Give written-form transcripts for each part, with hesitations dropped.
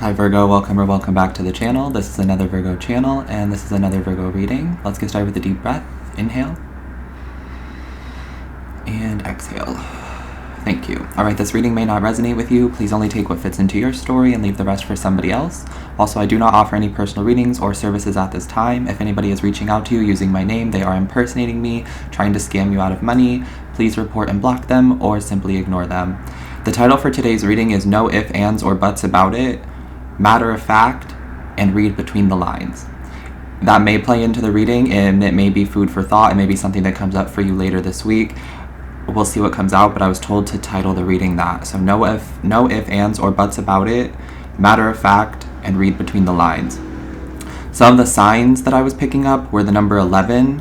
Hi Virgo, welcome or welcome back to the channel. This is another Virgo channel, and this is another Virgo reading. Let's get started with a deep breath. Inhale. And exhale. Thank you. Alright, this reading may not resonate with you. Please only take what fits into your story and leave the rest for somebody else. Also, I do not offer any personal readings or services at this time. If anybody is reaching out to you using my name, they are impersonating me, trying to scam you out of money. Please report and block them or simply ignore them. The title for today's reading is No Ifs, Ands, or Buts About It. Matter of fact, and read between the lines. That may play into the reading, and it may be food for thought. It may be something that comes up for you later this week. We'll see what comes out, but I was told to title the reading that. So no if, ands, or buts about it, matter of fact, and read between the lines. Some of the signs that I was picking up were the number 11,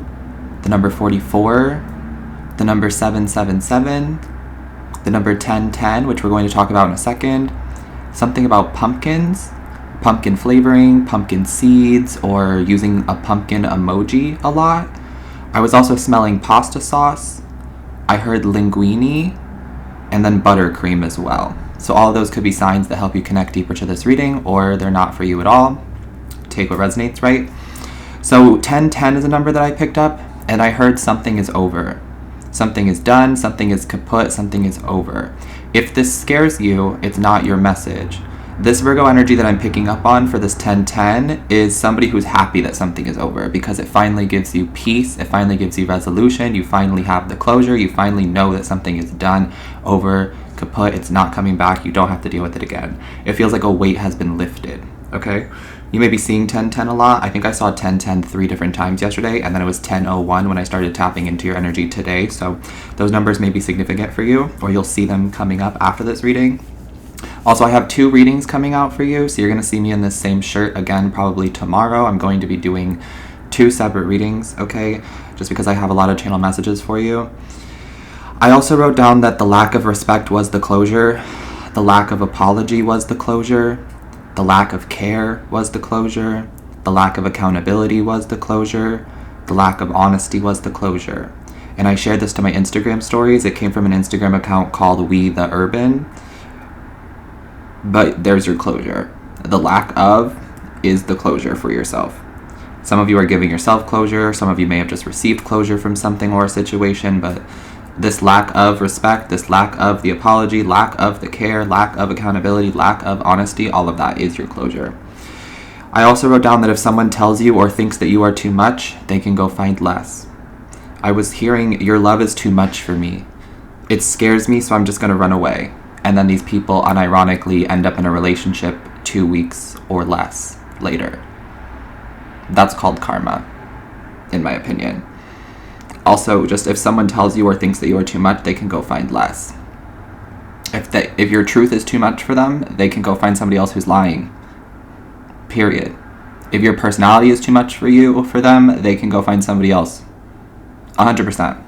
the number 44, the number 777, the number 1010, which we're going to talk about in a second, something about pumpkins, pumpkin flavoring, pumpkin seeds, or using a pumpkin emoji a lot. I was also smelling pasta sauce. I heard linguine, and then buttercream as well. So all of those could be signs that help you connect deeper to this reading, or they're not for you at all. Take what resonates, right? So 1010 is a number that I picked up, and I heard something is over. Something is done, something is kaput, something is over. If this scares you, it's not your message. This Virgo energy that I'm picking up on for this 1010 is somebody who's happy that something is over, because it finally gives you peace, it finally gives you resolution, you finally have the closure, you finally know that something is done, over, kaput, it's not coming back, you don't have to deal with it again. It feels like a weight has been lifted, okay? You may be seeing 1010 a lot. I think I saw 1010 3 different times yesterday, and then it was 1001 when I started tapping into your energy today. So those numbers may be significant for you, or you'll see them coming up after this reading. Also, I have 2 readings coming out for you, so you're going to see me in this same shirt again probably tomorrow. I'm going to be doing 2 separate readings, okay? Just because I have a lot of channel messages for you. I also wrote down that the lack of respect was the closure, the lack of apology was the closure, the lack of care was the closure, the lack of accountability was the closure, the lack of honesty was the closure. And I shared this to my Instagram stories. It came from an Instagram account called We the Urban. But there's your closure. The lack of is the closure for yourself. Some of you are giving yourself closure. Some of you may have just received closure from something or a situation, but this lack of respect, this lack of the apology, lack of the care, lack of accountability, lack of honesty, all of that is your closure. I also wrote down that if someone tells you or thinks that you are too much, they can go find less. I was hearing, your love is too much for me. It scares me, so I'm just going to run away. And then these people unironically end up in a relationship 2 weeks or less later. That's called karma, in my opinion. Also, just if someone tells you or thinks that you are too much, they can go find less. If your truth is too much for them, they can go find somebody else who's lying. Period. If your personality is too much for them, they can go find somebody else. 100%.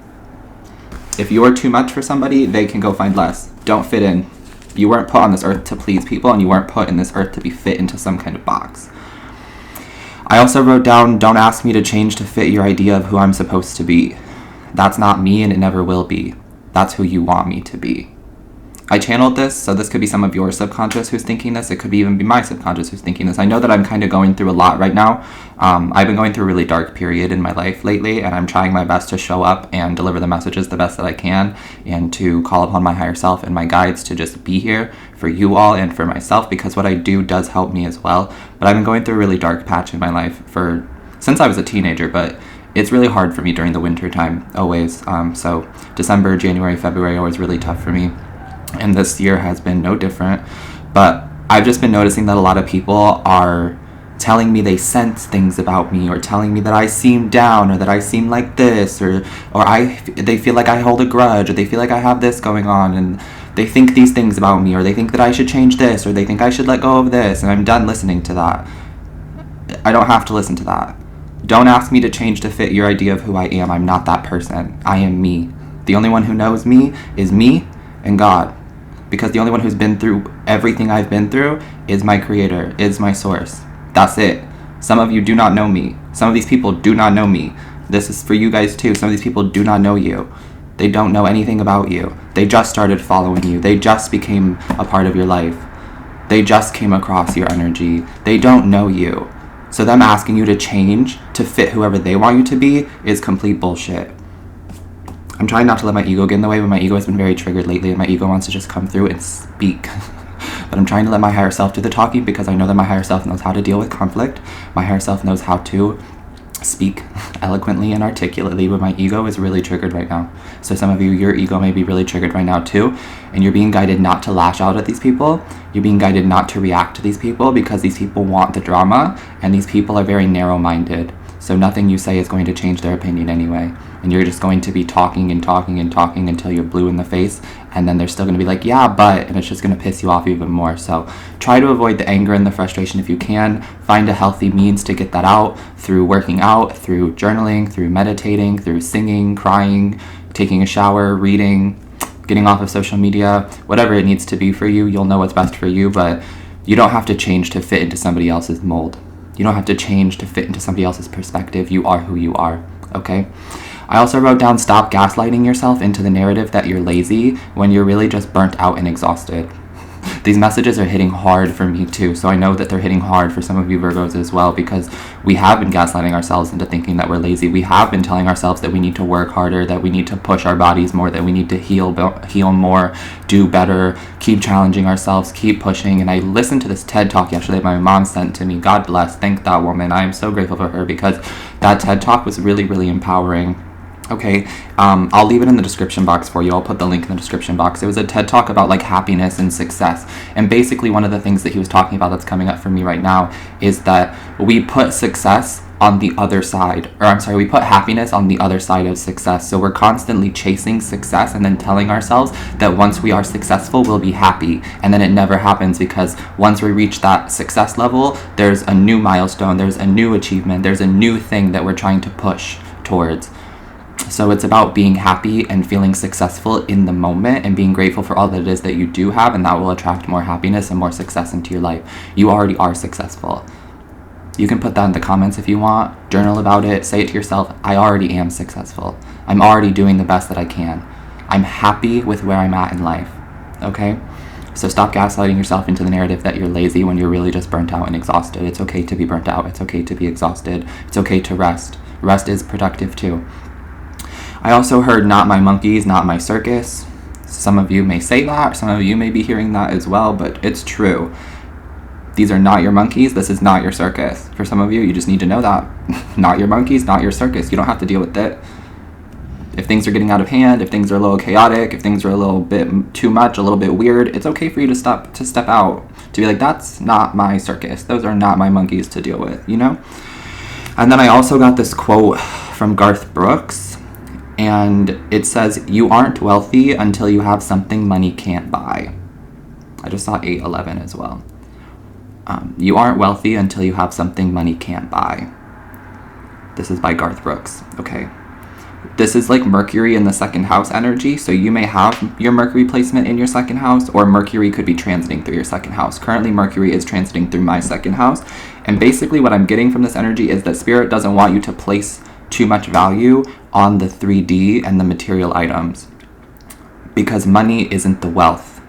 If you are too much for somebody, they can go find less. Don't fit in. You weren't put on this earth to please people, and you weren't put in this earth to be fit into some kind of box. I also wrote down, don't ask me to change to fit your idea of who I'm supposed to be. That's not me, and it never will be. That's who you want me to be. I channeled this, so this could be some of your subconscious who's thinking this. It could even be my subconscious who's thinking this. I know that I'm kind of going through a lot right now. I've been going through a really dark period in my life lately, and I'm trying my best to show up and deliver the messages the best that I can, and to call upon my higher self and my guides to just be here for you all and for myself, because what I do does help me as well. But I've been going through a really dark patch in my life since I was a teenager, but it's really hard for me during the winter time, always. So December, January, February, always really tough for me. And this year has been no different. But I've just been noticing that a lot of people are telling me they sense things about me, or telling me that I seem down, or that I seem like this, or they feel like I hold a grudge, or they feel like I have this going on, and they think these things about me, or they think that I should change this, or they think I should let go of this, and I'm done listening to that. I don't have to listen to that. Don't ask me to change to fit your idea of who I am. I'm not that person. I am me. The only one who knows me is me and God. Because the only one who's been through everything I've been through is my creator, is my source. That's it. Some of you do not know me. Some of these people do not know me. This is for you guys too. Some of these people do not know you. They don't know anything about you. They just started following you. They just became a part of your life. They just came across your energy. They don't know you. So them asking you to change to fit whoever they want you to be is complete bullshit. I'm trying not to let my ego get in the way, but my ego has been very triggered lately, and my ego wants to just come through and speak. But I'm trying to let my higher self do the talking, because I know that my higher self knows how to deal with conflict. My higher self knows how to speak eloquently and articulately, but my ego is really triggered right now. So some of you, your ego may be really triggered right now too, and you're being guided not to lash out at these people. You're being guided not to react to these people, because these people want the drama, and these people are very narrow-minded. So nothing you say is going to change their opinion anyway. And you're just going to be talking and talking and talking until you're blue in the face. And then they're still going to be like, yeah, but, and it's just going to piss you off even more. So try to avoid the anger and the frustration if you can. Find a healthy means to get that out through working out, through journaling, through meditating, through singing, crying, taking a shower, reading, getting off of social media, whatever it needs to be for you. You'll know what's best for you, but you don't have to change to fit into somebody else's mold. You don't have to change to fit into somebody else's perspective. You are who you are, okay? I also wrote down, stop gaslighting yourself into the narrative that you're lazy when you're really just burnt out and exhausted. These messages are hitting hard for me too, so I know that they're hitting hard for some of you Virgos as well, because we have been gaslighting ourselves into thinking that we're lazy. We have been telling ourselves that we need to work harder, that we need to push our bodies more, that we need to heal more, do better, keep challenging ourselves, keep pushing. And I listened to this TED Talk yesterday my mom sent to me. God bless, thank that woman. I am so grateful for her, because that TED Talk was really, really empowering. Okay, I'll leave it in the description box for you. I'll put the link in the description box. It was a TED Talk about like happiness and success. And basically one of the things that he was talking about that's coming up for me right now is that we put success on the other side, we put happiness on the other side of success. So we're constantly chasing success and then telling ourselves that once we are successful, we'll be happy. And then it never happens, because once we reach that success level, there's a new milestone, there's a new achievement, there's a new thing that we're trying to push towards. So it's about being happy and feeling successful in the moment and being grateful for all that it is that you do have, and that will attract more happiness and more success into your life. You already are successful. You can put that in the comments if you want, journal about it, say it to yourself, I already am successful. I'm already doing the best that I can. I'm happy with where I'm at in life, okay? So stop gaslighting yourself into the narrative that you're lazy when you're really just burnt out and exhausted. It's okay to be burnt out. It's okay to be exhausted. It's okay to rest. Rest is productive too. I also heard, not my monkeys, not my circus. Some of you may say that, some of you may be hearing that as well, but it's true. These are not your monkeys, this is not your circus. For some of you, you just need to know that. Not your monkeys, not your circus. You don't have to deal with it. If things are getting out of hand, if things are a little chaotic, if things are a little bit too much, a little bit weird, it's okay for you to step out, to be like, that's not my circus. Those are not my monkeys to deal with, you know? And then I also got this quote from Garth Brooks, and it says, you aren't wealthy until you have something money can't buy. I just saw 811 as well. You aren't wealthy until you have something money can't buy. This is by Garth Brooks, okay? This is like Mercury in the second house energy, so you may have your Mercury placement in your second house, or Mercury could be transiting through your second house. Currently, Mercury is transiting through my second house, and basically what I'm getting from this energy is that Spirit doesn't want you to place too much value on the 3D and the material items, because money isn't the wealth,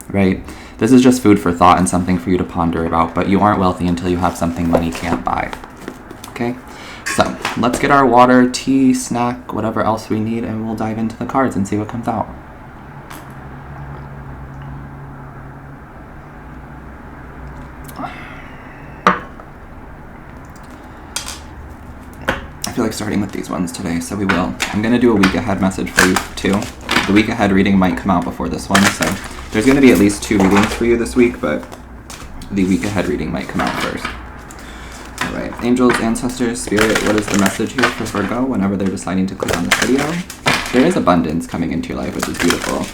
right? This is just food for thought and something for you to ponder about, but you aren't wealthy until you have something money can't buy, okay? So let's get our water, tea, snack, whatever else we need, and we'll dive into the cards and see what comes out. I feel like starting with these ones today, so we will. I'm going to do a week ahead message for you too. The week ahead reading might come out before this one, so there's going to be at least 2 readings for you this week, but the week ahead reading might come out first. Alright, angels, ancestors, spirit, what is the message here for Virgo whenever they're deciding to click on this video? There is abundance coming into your life, which is beautiful.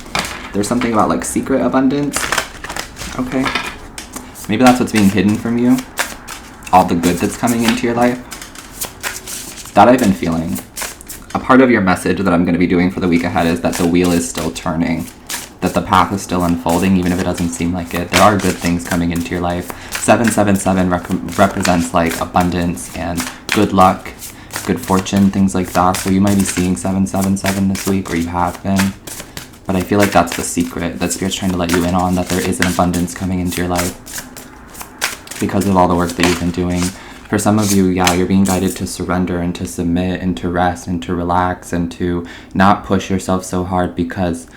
There's something about like secret abundance, okay? Maybe that's what's being hidden from you. All the good that's coming into your life. That I've been feeling. A part of your message that I'm going to be doing for the week ahead is that the wheel is still turning, that the path is still unfolding, even if it doesn't seem like it. There are good things coming into your life. 777 represents like abundance and good luck, good fortune, things like that. So you might be seeing 777 this week, or you have been. But I feel like that's the secret that Spirit's trying to let you in on, that there is an abundance coming into your life because of all the work that you've been doing. For some of you, yeah, you're being guided to surrender and to submit and to rest and to relax and to not push yourself so hard, because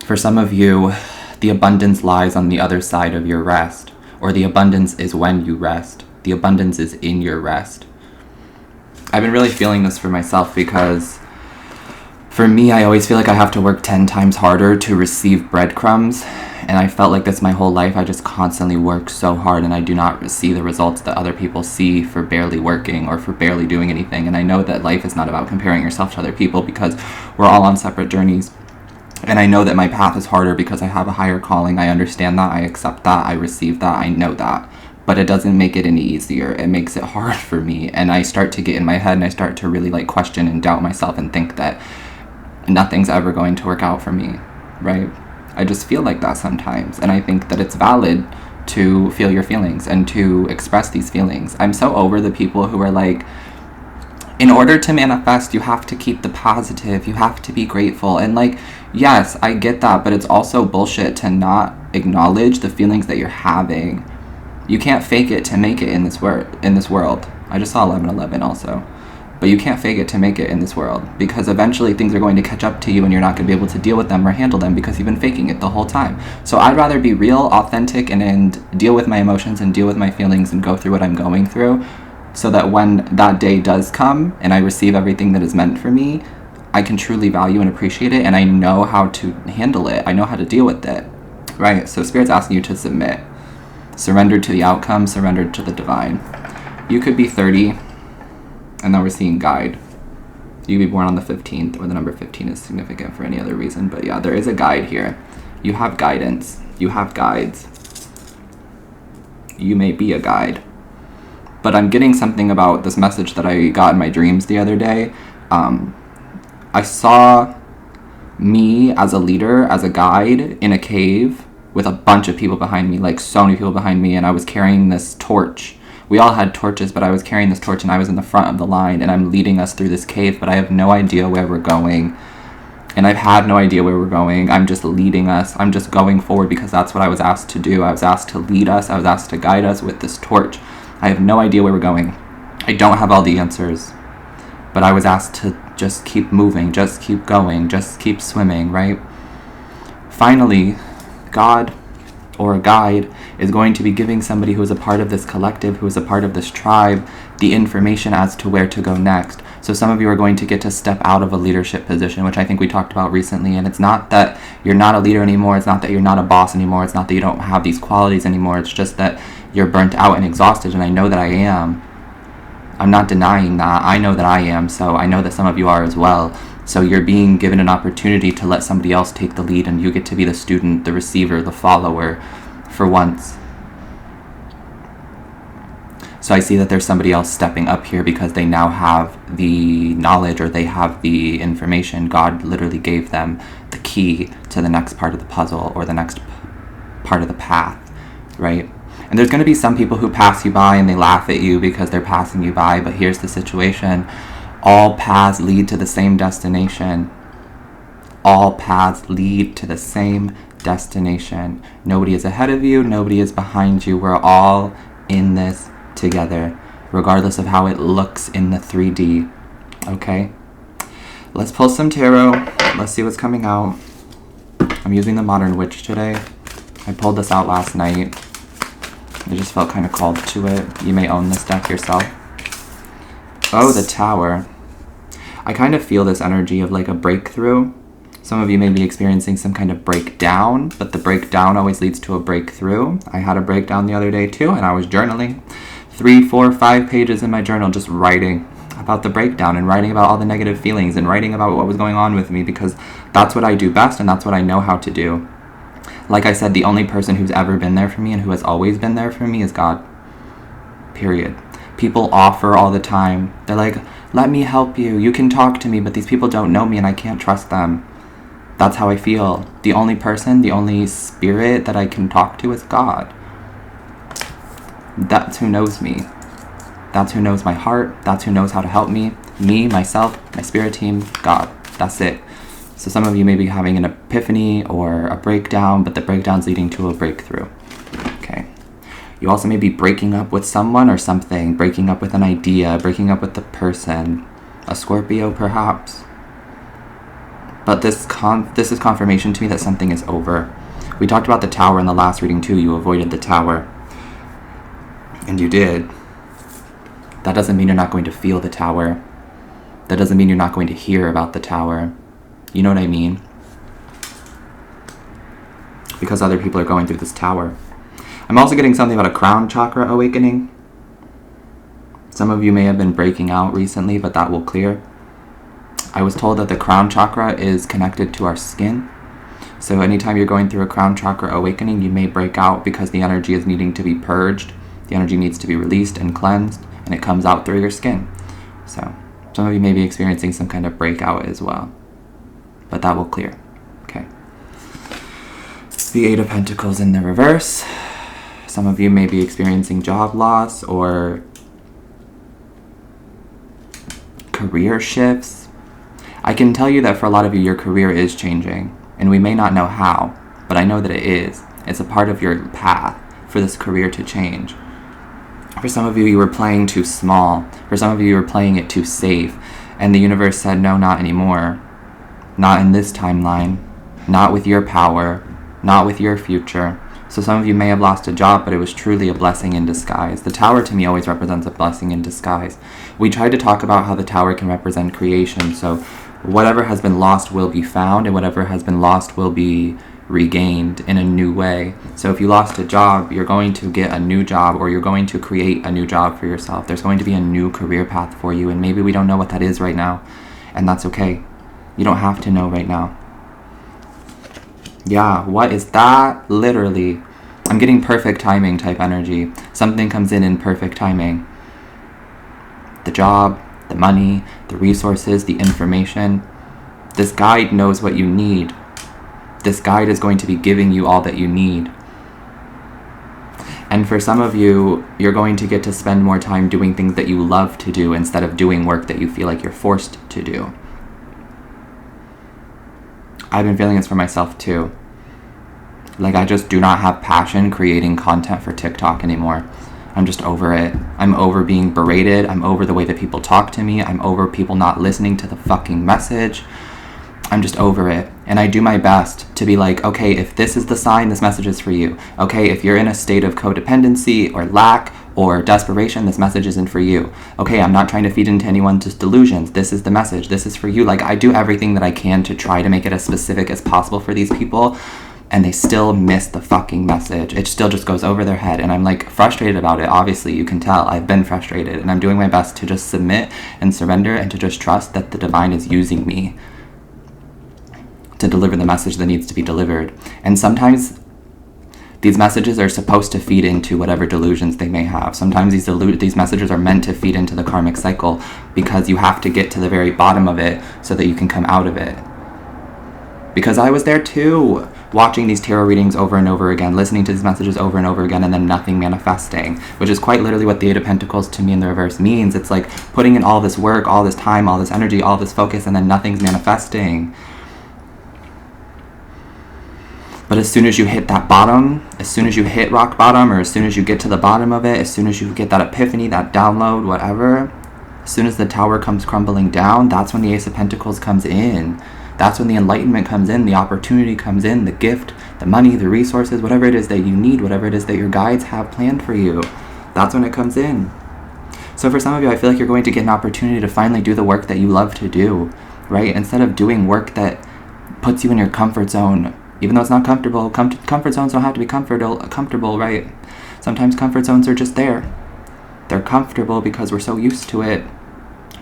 for some of you, the abundance lies on the other side of your rest, or the abundance is when you rest. The abundance is in your rest. I've been really feeling this for myself because for me, I always feel like I have to work 10 times harder to receive breadcrumbs. And I felt like this my whole life. I just constantly work so hard and I do not see the results that other people see for barely working or for barely doing anything. And I know that life is not about comparing yourself to other people because we're all on separate journeys. And I know that my path is harder because I have a higher calling. I understand that. I accept that. I receive that. I know that. But it doesn't make it any easier. It makes it hard for me. And I start to get in my head and I start to really like question and doubt myself and think that nothing's ever going to work out for me, right? I just feel like that sometimes. And I think that it's valid to feel your feelings and to express these feelings. I'm so over the people who are like, in order to manifest, you have to keep the positive, you have to be grateful. And like, yes, I get that, but it's also bullshit to not acknowledge the feelings that you're having. You can't fake it to make it in this world. I just saw 11:11 also. But you can't fake it to make it in this world, because eventually things are going to catch up to you and you're not going to be able to deal with them or handle them because you've been faking it the whole time. So I'd rather be real, authentic, and deal with my emotions and deal with my feelings and go through what I'm going through, so that when that day does come and I receive everything that is meant for me, I can truly value and appreciate it, and I know how to handle it. I know how to deal with it, right? So Spirit's asking you to submit. Surrender to the outcome, surrender to the divine. You could be 30, and now we're seeing guide. You could be born on the 15th, or the number 15 is significant for any other reason, but yeah, there is a guide here. You have guidance. You have guides. You may be a guide. But I'm getting something about this message that I got in my dreams the other day. I saw me as a leader, as a guide, in a cave with a bunch of people behind me, like so many people behind me, and I was carrying this torch. We all had torches, but I was carrying this torch and I was in the front of the line, and I'm leading us through this cave, but I have no idea where we're going. And I've had no idea where we're going. I'm just leading us. I'm just going forward because that's what I was asked to do. I was asked to lead us. I was asked to guide us with this torch. I have no idea where we're going. I don't have all the answers, but I was asked to just keep moving, just keep going, just keep swimming, right? Finally, God or a guide is going to be giving somebody who is a part of this collective, who is a part of this tribe, the information as to where to go next. So some of you are going to get to step out of a leadership position, which I think we talked about recently. And it's not that you're not a leader anymore. It's not that you're not a boss anymore. It's not that you don't have these qualities anymore. It's just that you're burnt out and exhausted. And I know that I am. I'm not denying that. I know that I am. So I know that some of you are as well. So you're being given an opportunity to let somebody else take the lead, and you get to be the student, the receiver, the follower for once. So I see that there's somebody else stepping up here because they now have the knowledge, or they have the information. God literally gave them the key to the next part of the puzzle, or the next part of the path, right? And there's going to be some people who pass you by and they laugh at you because they're passing you by, but here's the situation. All paths lead to the same destination. All paths lead to the same destination. Nobody is ahead of you. Nobody is behind you. We're all in this together, regardless of how it looks in the 3D. Okay? Let's pull some tarot. Let's see what's coming out. I'm using the Modern Witch today. I pulled this out last night. I just felt kind of called to it. You may own this deck yourself. Oh, the Tower. I kind of feel this energy of like a breakthrough. Some of you may be experiencing some kind of breakdown, but the breakdown always leads to a breakthrough. I had a breakdown the other day too, and I was journaling 3, 4, 5 pages in my journal, just writing about the breakdown and writing about all the negative feelings and writing about what was going on with me, because that's what I do best and that's what I know how to do. Like I said, the only person who's ever been there for me and who has always been there for me is God. Period. People offer all the time. They're like, let me help you. You can talk to me, but these people don't know me and I can't trust them. That's how I feel. The only person, the only spirit that I can talk to is God. That's who knows me. That's who knows my heart. That's who knows how to help me. Me, myself, my spirit team, God. That's it. So some of you may be having an epiphany or a breakdown, but the breakdown's leading to a breakthrough. Okay. You also may be breaking up with someone or something, breaking up with an idea, breaking up with the person, a Scorpio perhaps. But this is confirmation to me that something is over. We talked about the tower in the last reading too. You avoided the tower. And you did. That doesn't mean you're not going to feel the tower. That doesn't mean you're not going to hear about the tower. You know what I mean? Because other people are going through this tower. I'm also getting something about a crown chakra awakening. Some of you may have been breaking out recently, but that will clear. I was told that the crown chakra is connected to our skin. So anytime you're going through a crown chakra awakening, you may break out because the energy is needing to be purged. The energy needs to be released and cleansed, and it comes out through your skin. So some of you may be experiencing some kind of breakout as well. But that will clear. Okay. The Eight of Pentacles in the reverse. Some of you may be experiencing job loss or career shifts. I can tell you that for a lot of you, your career is changing. And we may not know how, but I know that it is. It's a part of your path for this career to change. For some of you, you were playing too small. For some of you, you were playing it too safe. And the universe said, no, not anymore. Not in this timeline. Not with your power. Not with your future. So some of you may have lost a job, but it was truly a blessing in disguise. The tower to me always represents a blessing in disguise. We tried to talk about how the tower can represent creation. So whatever has been lost will be found, and whatever has been lost will be regained in a new way. So if you lost a job, you're going to get a new job, or you're going to create a new job for yourself. There's going to be a new career path for you, and maybe we don't know what that is right now, and that's okay. You don't have to know right now. Yeah, what is that? Literally. I'm getting perfect timing type energy. Something comes in perfect timing. The job, the money, the resources, the information. This guide knows what you need. This guide is going to be giving you all that you need. And for some of you, you're going to get to spend more time doing things that you love to do instead of doing work that you feel like you're forced to do. I've been feeling this for myself too. Like, I just do not have passion creating content for TikTok anymore. I'm just over it. I'm over being berated. I'm over the way that people talk to me. I'm over people not listening to the fucking message. I'm just over it. And I do my best to be like, okay, if this is the sign, this message is for you. Okay, if you're in a state of codependency or lack or desperation, this message isn't for you. Okay, I'm not trying to feed into anyone's delusions. This is the message. This is for you. Like, I do everything that I can to try to make it as specific as possible for these people. And they still miss the fucking message. It still just goes over their head. And I'm like frustrated about it. Obviously, you can tell I've been frustrated. And I'm doing my best to just submit and surrender and to just trust that the divine is using me to deliver the message that needs to be delivered. And sometimes these messages are supposed to feed into whatever delusions they may have. Sometimes these messages are meant to feed into the karmic cycle because you have to get to the very bottom of it so that you can come out of it. Because I was there too, watching these tarot readings over and over again, listening to these messages over and over again, and then nothing manifesting, which is quite literally what the Eight of Pentacles to me in the reverse means. It's like putting in all this work, all this time, all this energy, all this focus, and then nothing's manifesting. But as soon as you hit that bottom, as soon as you hit rock bottom, or as soon as you get to the bottom of it, as soon as you get that epiphany, that download, whatever, as soon as the tower comes crumbling down, that's when the Ace of Pentacles comes in. That's when the enlightenment comes in, the opportunity comes in, the gift, the money, the resources, whatever it is that you need, whatever it is that your guides have planned for you. That's when it comes in. So for some of you, I feel like you're going to get an opportunity to finally do the work that you love to do, right? Instead of doing work that puts you in your comfort zone, even though it's not comfortable. Comfort zones don't have to be comfortable, right? Sometimes comfort zones are just there. They're comfortable because we're so used to it.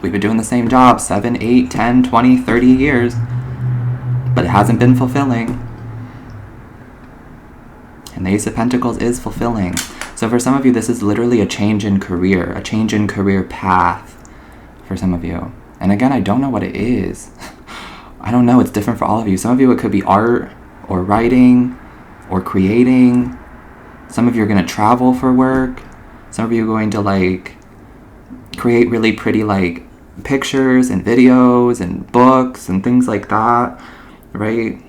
We've been doing the same job 7, 8, 10, 20, 30 years. But it hasn't been fulfilling. And the Ace of Pentacles is fulfilling. So for some of you, this is literally a change in career, a change in career path for some of you. And again, I don't know what it is. I don't know. It's different for all of you. Some of you, it could be art or writing or creating. Some of you are going to travel for work. Some of you are going to like create really pretty like pictures and videos and books and things like that. right?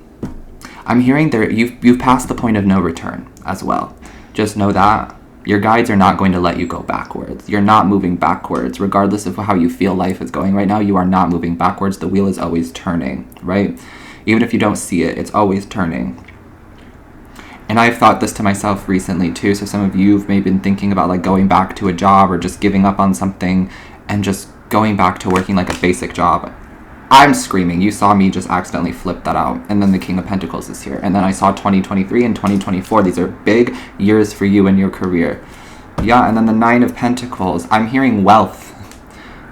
I'm hearing there you've passed the point of no return as well. Just know that your guides are not going to let you go backwards. You're not moving backwards. Regardless of how you feel life is going right now, you are not moving backwards. The wheel is always turning, right? Even if you don't see it, it's always turning. And I've thought this to myself recently too. So some of you've maybe been thinking about like going back to a job or just giving up on something and just going back to working like a basic job. I'm screaming. You saw me just accidentally flip that out. And then the King of Pentacles is here. And then I saw 2023 and 2024. These are big years for you in your career. Yeah, and then the Nine of Pentacles. I'm hearing wealth.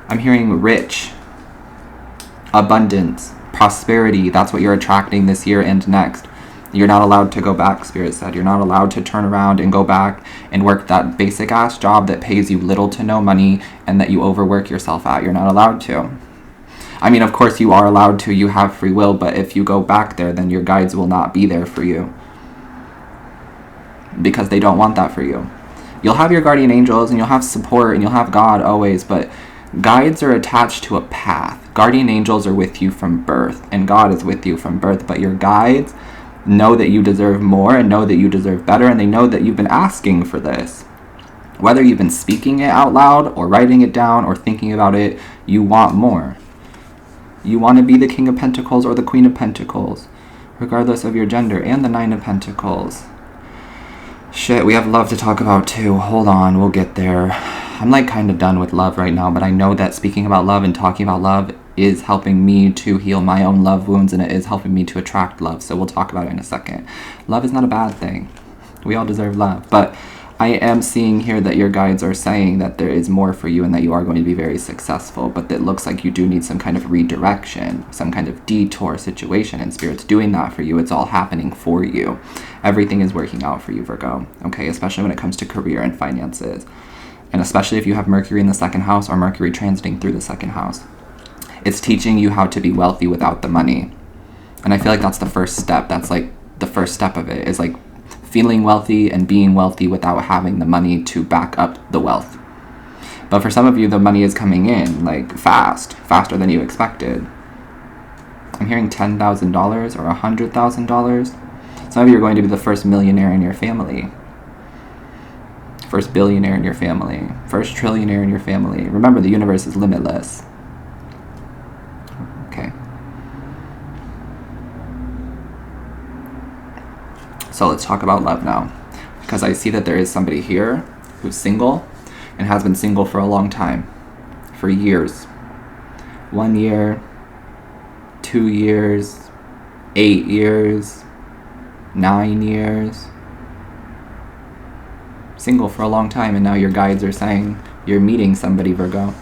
I'm hearing rich, abundance, prosperity. That's what you're attracting this year and next. You're not allowed to go back, Spirit said. You're not allowed to turn around and go back and work that basic ass job that pays you little to no money and that you overwork yourself at. You're not allowed to. I mean, of course you are allowed to, you have free will, but if you go back there, then your guides will not be there for you. Because they don't want that for you. You'll have your guardian angels and you'll have support and you'll have God always, but guides are attached to a path. Guardian angels are with you from birth and God is with you from birth, but your guides know that you deserve more and know that you deserve better, and they know that you've been asking for this. Whether you've been speaking it out loud or writing it down or thinking about it, you want more. You want to be the King of Pentacles or the Queen of Pentacles, regardless of your gender, and the Nine of Pentacles. Shit, we have love to talk about too. Hold on, we'll get there. I'm like kind of done with love right now, but I know that speaking about love and talking about love is helping me to heal my own love wounds, and it is helping me to attract love, so we'll talk about it in a second. Love is not a bad thing. We all deserve love, but I am seeing here that your guides are saying that there is more for you and that you are going to be very successful, but it looks like you do need some kind of redirection, some kind of detour situation, and Spirit's doing that for you. It's all happening for you. Everything is working out for you, Virgo, okay? Especially when it comes to career and finances, and especially if you have Mercury in the second house or Mercury transiting through the second house. It's teaching you how to be wealthy without the money, and I feel like that's the first step. That's like the first step of it, is like feeling wealthy and being wealthy without having the money to back up the wealth. But for some of you, the money is coming in like faster than you expected. I'm hearing $10,000 or $100,000. Some of you are going to be the first millionaire in your family, first billionaire in your family, first trillionaire in your family. Remember, the universe is limitless. Okay. So let's talk about love now, because I see that there is somebody here who's single and has been single for a long time, for years. 1 year, 2 years, 8 years, 9 years. Single for a long time, and now your guides are saying you're meeting somebody, Virgo.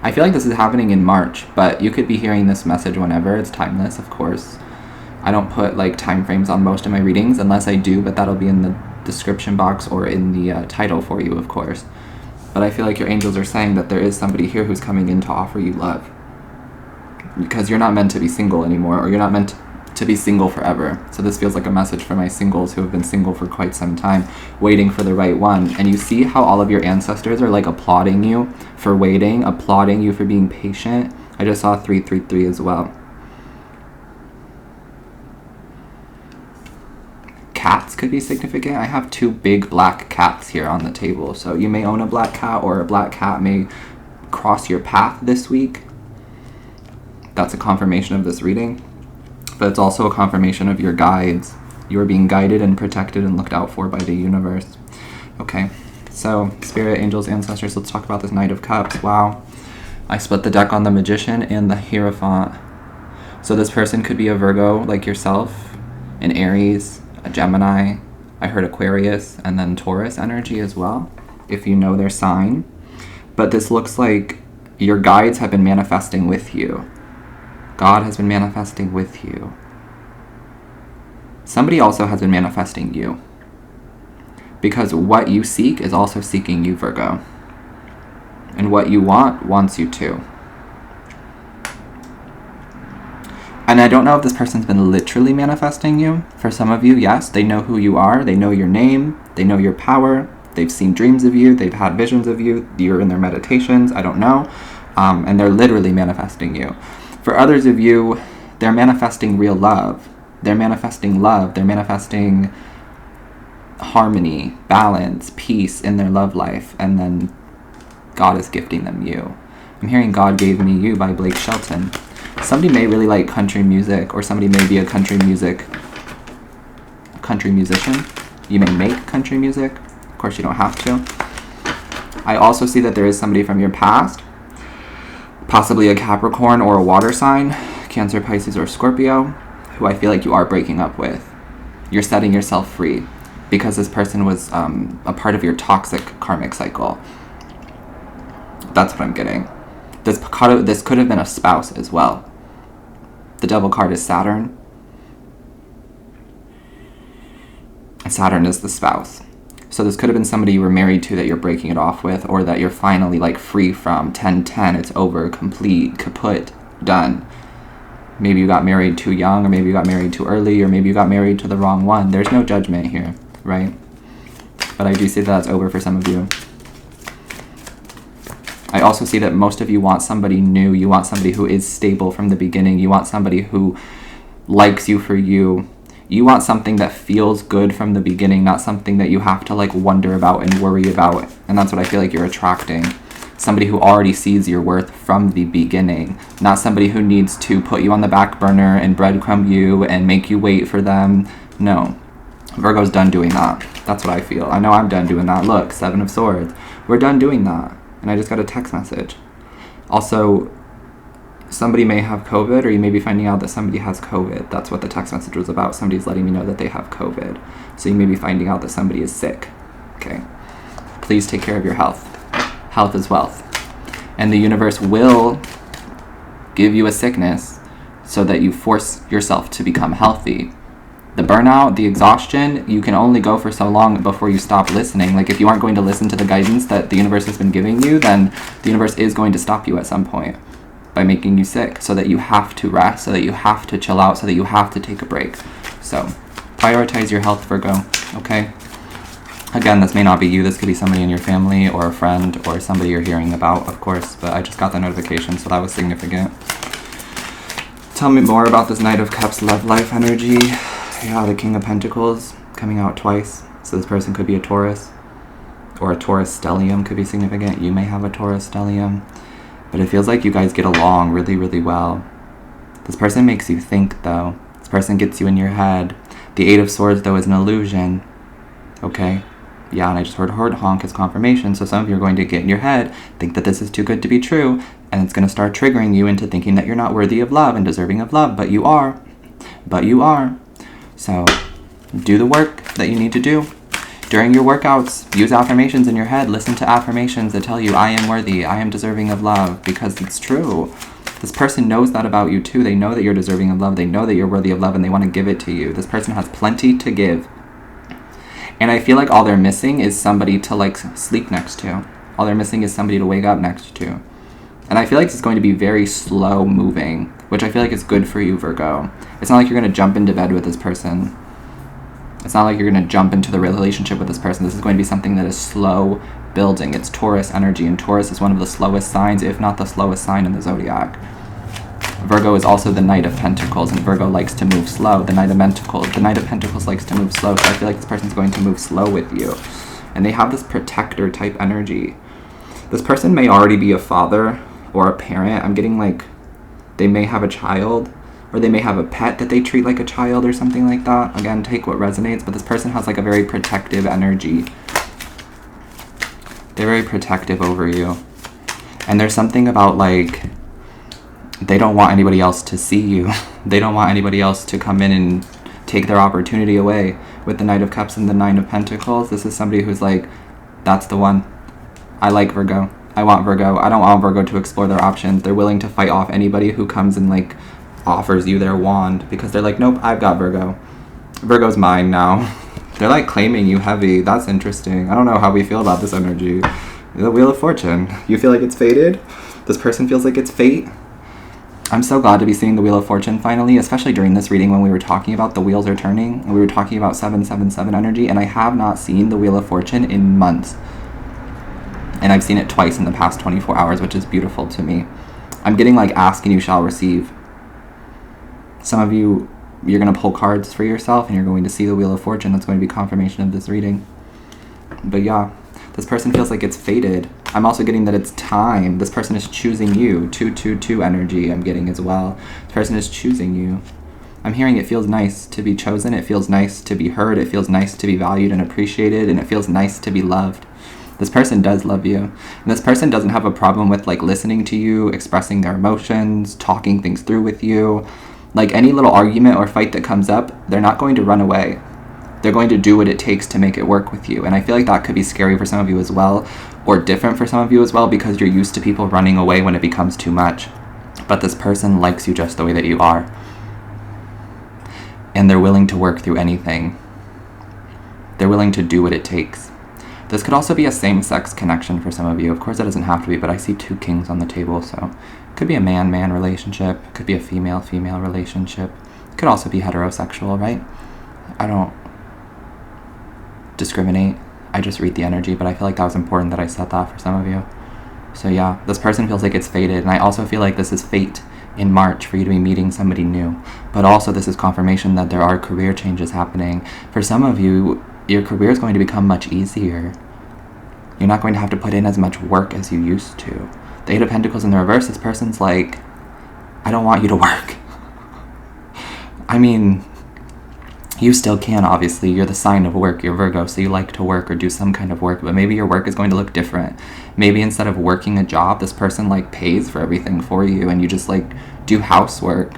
I feel like this is happening in March, but you could be hearing this message whenever. It's timeless, of course. I don't put like time frames on most of my readings unless I do, but that'll be in the description box or in the title for you, of course. But I feel like your angels are saying that there is somebody here who's coming in to offer you love, because you're not meant to be single anymore, or you're not meant to be single forever. So this feels like a message for my singles who have been single for quite some time, waiting for the right one. And you see how all of your ancestors are like applauding you for waiting, applauding you for being patient. I just saw 333 as well. Cats could be significant. I have 2 big black cats here on the table. So you may own a black cat, or a black cat may cross your path this week. That's a confirmation of this reading. But it's also a confirmation of your guides. You are being guided and protected and looked out for by the universe. Okay, so Spirit, angels, ancestors, let's talk about this Knight of Cups. Wow. I split the deck on the Magician and the Hierophant. So this person could be a Virgo like yourself, an Aries, a Gemini. I heard Aquarius, and then Taurus energy as well, if you know their sign. But this looks like your guides have been manifesting with you. God has been manifesting with you. Somebody also has been manifesting you, because what you seek is also seeking you, Virgo. And what you want wants you too. And I don't know if this person's been literally manifesting you. For some of you, yes, they know who you are. They know your name. They know your power. They've seen dreams of you. They've had visions of you. You're in their meditations. I don't know. And they're literally manifesting you. For others of you, they're manifesting real love. They're manifesting love. They're manifesting harmony, balance, peace in their love life. And then God is gifting them you. I'm hearing God Gave Me You by Blake Shelton. Somebody may really like country music, or somebody may be a country musician. You may make country music. Of course, you don't have to. I also see that there is somebody from your past, possibly a Capricorn or a water sign, Cancer, Pisces, or Scorpio, who I feel like you are breaking up with. You're setting yourself free because this person was a part of your toxic karmic cycle. That's what I'm getting. This could have been a spouse as well. The Devil card is Saturn. And Saturn is the spouse. So this could have been somebody you were married to that you're breaking it off with, or that you're finally like free from. 10-10, it's over, complete, kaput, done. Maybe you got married too young, or maybe you got married too early, or maybe you got married to the wrong one. There's no judgment here, right? But I do see that that's over for some of you. I also see that most of you want somebody new. You want somebody who is stable from the beginning. You want somebody who likes you for you. You want something that feels good from the beginning, not something that you have to like wonder about and worry about. And that's what I feel like you're attracting. Somebody who already sees your worth from the beginning, not somebody who needs to put you on the back burner and breadcrumb you and make you wait for them. No. Virgo's done doing that. That's what I feel. I know I'm done doing that. Look, 7 of Swords. We're done doing that. And I just got a text message. Also, somebody may have COVID, or you may be finding out that somebody has COVID. That's what the text message was about. Somebody's letting me know that they have COVID. So you may be finding out that somebody is sick. Okay. Please take care of your health. Health is wealth. And the universe will give you a sickness so that you force yourself to become healthy. The burnout, the exhaustion, you can only go for so long before you stop listening. Like if you aren't going to listen to the guidance that the universe has been giving you, then the universe is going to stop you at some point by making you sick, so that you have to rest, so that you have to chill out, so that you have to take a break. So prioritize your health, Virgo, okay? Again, this may not be you. This could be somebody in your family or a friend or somebody you're hearing about, of course, but I just got the notification, so that was significant. Tell me more about this Knight of Cups love life energy. Yeah, the King of Pentacles coming out twice. So this person could be a Taurus, or a Taurus stellium could be significant. You may have a Taurus stellium, but it feels like you guys get along really, really well. This person makes you think, though. This person gets you in your head. The 8 of Swords, though, is an illusion. Okay? Yeah, and I just heard honk as confirmation. So some of you are going to get in your head, think that this is too good to be true, and it's going to start triggering you into thinking that you're not worthy of love and deserving of love, but you are. But you are. So do the work that you need to do. During your workouts, use affirmations in your head. Listen to affirmations that tell you, I am worthy, I am deserving of love, because it's true. This person knows that about you too. They know that you're deserving of love. They know that you're worthy of love, and they want to give it to you. This person has plenty to give. And I feel like all they're missing is somebody to like sleep next to. All they're missing is somebody to wake up next to. And I feel like it's going to be very slow moving, which I feel like is good for you, Virgo. It's not like you're going to jump into bed with this person. It's not like you're going to jump into the relationship with this person. This is going to be something that is slow building. It's Taurus energy, and Taurus is one of the slowest signs, if not the slowest sign in the zodiac. Virgo is also the Knight of Pentacles, and Virgo likes to move slow. The Knight of Pentacles likes to move slow, so I feel like this person's going to move slow with you. And they have this protector type energy. This person may already be a father or a parent. I'm getting like they may have a child, or they may have a pet that they treat like a child or something like that. Again, take what resonates, but this person has like a very protective energy. They're very protective over you. And there's something about like, they don't want anybody else to see you. They don't want anybody else to come in and take their opportunity away. With the Knight of Cups and the 9 of Pentacles, this is somebody who's like, that's the one. I like Virgo. I want Virgo. I don't want Virgo to explore their options. They're willing to fight off anybody who comes and like offers you their wand, because they're like, nope, I've got Virgo. Virgo's mine now. They're like claiming you heavy. That's interesting. I don't know how we feel about this energy. The Wheel of Fortune. You feel like it's fated? This person feels like it's fate? I'm so glad to be seeing the Wheel of Fortune finally, especially during this reading when we were talking about the wheels are turning, and we were talking about 777 energy, and I have not seen the Wheel of Fortune in months. And I've seen it twice in the past 24 hours, which is beautiful to me. I'm getting like ask and you shall receive. Some of you you're going to pull cards for yourself and you're going to see the Wheel of Fortune. That's going to be confirmation of this reading. But yeah, this person feels like it's fated. I'm also getting that it's time. This person is choosing you. 222 energy I'm getting as well. This person is choosing you. I'm hearing it feels nice to be chosen. It feels nice to be heard. It feels nice to be valued and appreciated. And it feels nice to be loved. This person does love you. And this person doesn't have a problem with like listening to you, expressing their emotions, talking things through with you. Like any little argument or fight that comes up, they're not going to run away. They're going to do what it takes to make it work with you. And I feel like that could be scary for some of you as well, or different for some of you as well, because you're used to people running away when it becomes too much. But this person likes you just the way that you are. And they're willing to work through anything. They're willing to do what it takes. This could also be a same-sex connection for some of you. Of course, it doesn't have to be, but I see 2 kings on the table, so it could be a man-man relationship. It could be a female-female relationship. It could also be heterosexual, right? I don't discriminate. I just read the energy, but I feel like that was important that I said that for some of you. So yeah, this person feels like it's fated, and I also feel like this is fate in March for you to be meeting somebody new. But also this is confirmation that there are career changes happening. For some of you, your career is going to become much easier. You're not going to have to put in as much work as you used to. The 8 of Pentacles in the reverse, this person's like, I don't want you to work. I mean, you still can, obviously. You're the sign of work. You're Virgo, so you like to work or do some kind of work, but maybe your work is going to look different. Maybe instead of working a job, this person like pays for everything for you and you just like do housework.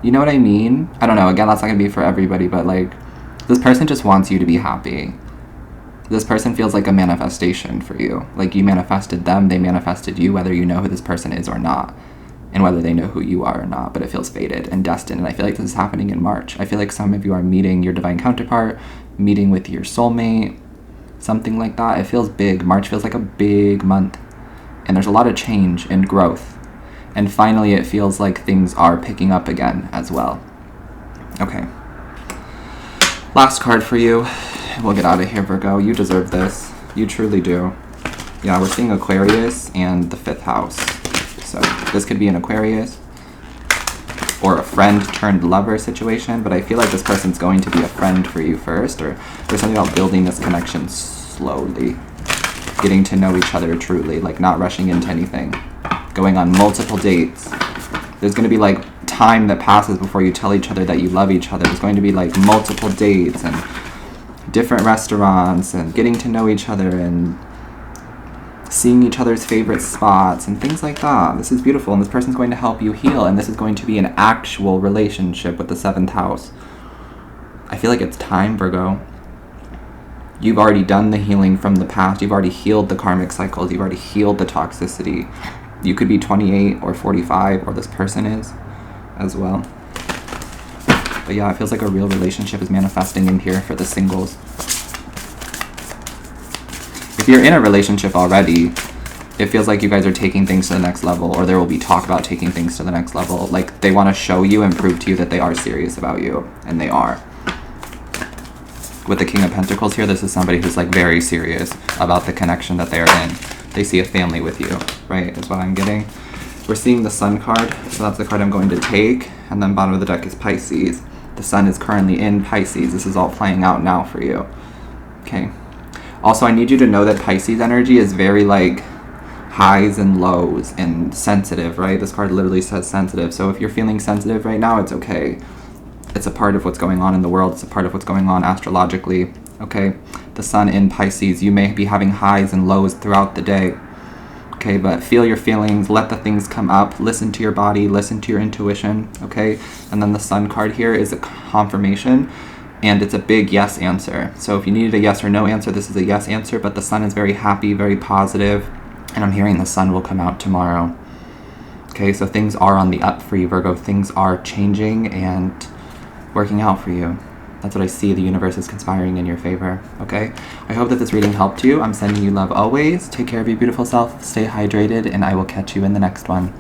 You know what I mean? I don't know. Again, that's not going to be for everybody, but like this person just wants you to be happy. This person feels like a manifestation for you. Like you manifested them, they manifested you, whether you know who this person is or not. And whether they know who you are or not, but it feels fated and destined. And I feel like this is happening in March. I feel like some of you are meeting your divine counterpart, meeting with your soulmate, something like that. It feels big. March feels like a big month. And there's a lot of change and growth. And finally, it feels like things are picking up again as well. Okay. Last card for you. We'll get out of here, Virgo. You deserve this. You truly do. Yeah, we're seeing Aquarius and the 5th house. So this could be an Aquarius or a friend turned lover situation, but I feel like this person's going to be a friend for you first, or there's something about building this connection slowly, getting to know each other truly, like not rushing into anything, going on multiple dates. There's going to be like time that passes before you tell each other that you love each other. There's going to be like multiple dates and different restaurants and getting to know each other and seeing each other's favorite spots and things like that. This is beautiful, and this person's going to help you heal, and this is going to be an actual relationship with the 7th house. I feel like it's time, Virgo. You've already done the healing from the past. You've already healed the karmic cycles. You've already healed the toxicity. You could be 28 or 45, or this person is as well. But yeah, it feels like a real relationship is manifesting in here for the singles. If you're in a relationship already, it feels like you guys are taking things to the next level, or there will be talk about taking things to the next level. Like they want to show you and prove to you that they are serious about you, and they are. With the King of Pentacles here, this is somebody who's like very serious about the connection that they are in. They see a family with you, right, is what I'm getting. We're seeing the Sun card, so that's the card I'm going to take, and then bottom of the deck is Pisces. The Sun is currently in Pisces. This is all playing out now for you. Okay. Also, I need you to know that Pisces energy is very like highs and lows and sensitive, right? This card literally says sensitive. So if you're feeling sensitive right now, it's okay. It's a part of what's going on in the world. It's a part of what's going on astrologically, okay? The Sun in Pisces, you may be having highs and lows throughout the day, okay? But feel your feelings, let the things come up, listen to your body, listen to your intuition, okay? And then the Sun card here is a confirmation. And it's a big yes answer. So if you needed a yes or no answer, this is a yes answer, but the Sun is very happy, very positive, and I'm hearing the Sun will come out tomorrow. Okay, so things are on the up for you, Virgo. Things are changing and working out for you. That's what I see. The universe is conspiring in your favor, okay? I hope that this reading helped you. I'm sending you love always. Take care of your beautiful self, stay hydrated, and I will catch you in the next one.